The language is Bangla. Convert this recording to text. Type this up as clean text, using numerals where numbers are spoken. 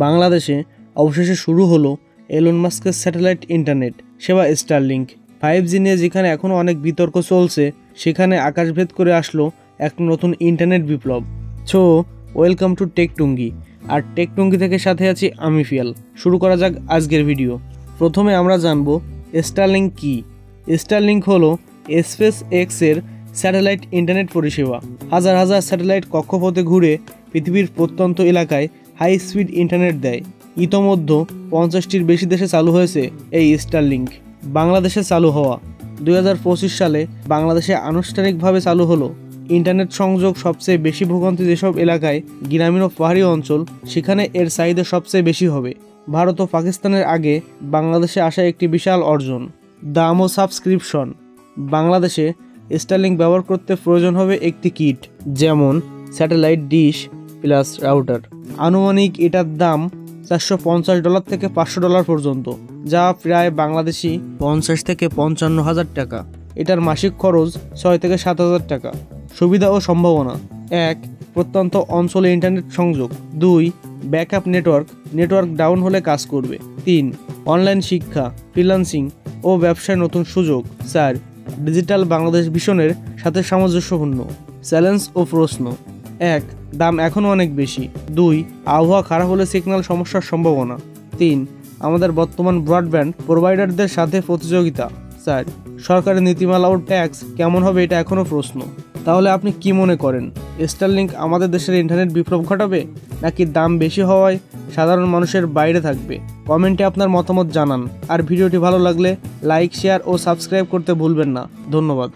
বাংলাদেশে অবশেষে শুরু হলো এলন মাস্কের স্যাটেলাইট ইন্টারনেট সেবা স্টারলিংক। 5G নিয়ে যেখানে এখনও অনেক বিতর্ক চলছে, সেখানে আকাশভেদ করে আসলো এক নতুন ইন্টারনেট বিপ্লব। Welcome to tech Tungi. আর টেক টুঙ্গি থেকে সাথে আছি আমি ফিয়াল। শুরু করা যাক আজকের ভিডিও। প্রথমে আমরা জানব স্টারলিংক কি। স্টারলিংক হলো স্পেস এক্সের স্যাটেলাইট ইন্টারনেট পরিষেবা। হাজার হাজার স্যাটেলাইট কক্ষপথে ঘুরে পৃথিবীর প্রত্যন্ত এলাকায় হাই স্পিড ইন্টারনেট দেয়। ইতোমধ্যে 50টির বেশি দেশে চালু হয়েছে এই স্টারলিংক। বাংলাদেশে চালু হওয়া 2025 সালে বাংলাদেশে আনুষ্ঠানিকভাবে চালু হলো। ইন্টারনেট সংযোগ সবচেয়ে বেশি ভূগন্তি যেসব এলাকায় গ্রামীণ ও পাহাড়ি অঞ্চল, সেখানে এর চাহিদা সবচেয়ে বেশি হবে। ভারত ও পাকিস্তানের আগে বাংলাদেশে আসা একটি বিশাল অর্জন। দাম ও সাবস্ক্রিপশন। বাংলাদেশে স্টারলিংক ব্যবহার করতে প্রয়োজন হবে একটি কিট, যেমন স্যাটেলাইট ডিশ প্লাস রাউটার। আনুমানিক এটার দাম $450 থেকে $500 পর্যন্ত, যা প্রায় বাংলাদেশি 50 থেকে 55,000 টাকা। এটার মাসিক খরচ 6 থেকে 7,000 টাকা। সুবিধা ও সম্ভাবনা: 1. প্রত্যন্ত অঞ্চলে ইন্টারনেট সংযোগ। 2. ব্যাকআপ নেটওয়ার্ক ডাউন হলে কাজ করবে। 3. অনলাইন শিক্ষা, ফ্রিল্যান্সিং ও ব্যবসায় নতুন সুযোগ। 4. ডিজিটাল বাংলাদেশ ভিশনের সাথে সামঞ্জস্যপূর্ণ। চ্যালেঞ্জ ও প্রশ্ন: 1. দাম এখনও অনেক বেশি। 2. আবহাওয়া খারাপ হলে সিগন্যাল সমস্যার সম্ভাবনা। 3. আমাদের বর্তমান ব্রডব্যান্ড প্রোভাইডারদের সাথে প্রতিযোগিতা। 4. সরকারি নীতিমালা ও ট্যাক্স কেমন হবে, এটা এখনও প্রশ্ন। তাহলে আপনি কি মনে করেন, স্টারলিংক আমাদের দেশের ইন্টারনেট বিপ্লব ঘটাবে, নাকি দাম বেশি হওয়ায় সাধারণ মানুষের বাইরে থাকবে? কমেন্টে আপনার মতামত জানান। আর ভিডিওটি ভালো লাগলে লাইক, শেয়ার ও সাবস্ক্রাইব করতে ভুলবেন না। ধন্যবাদ।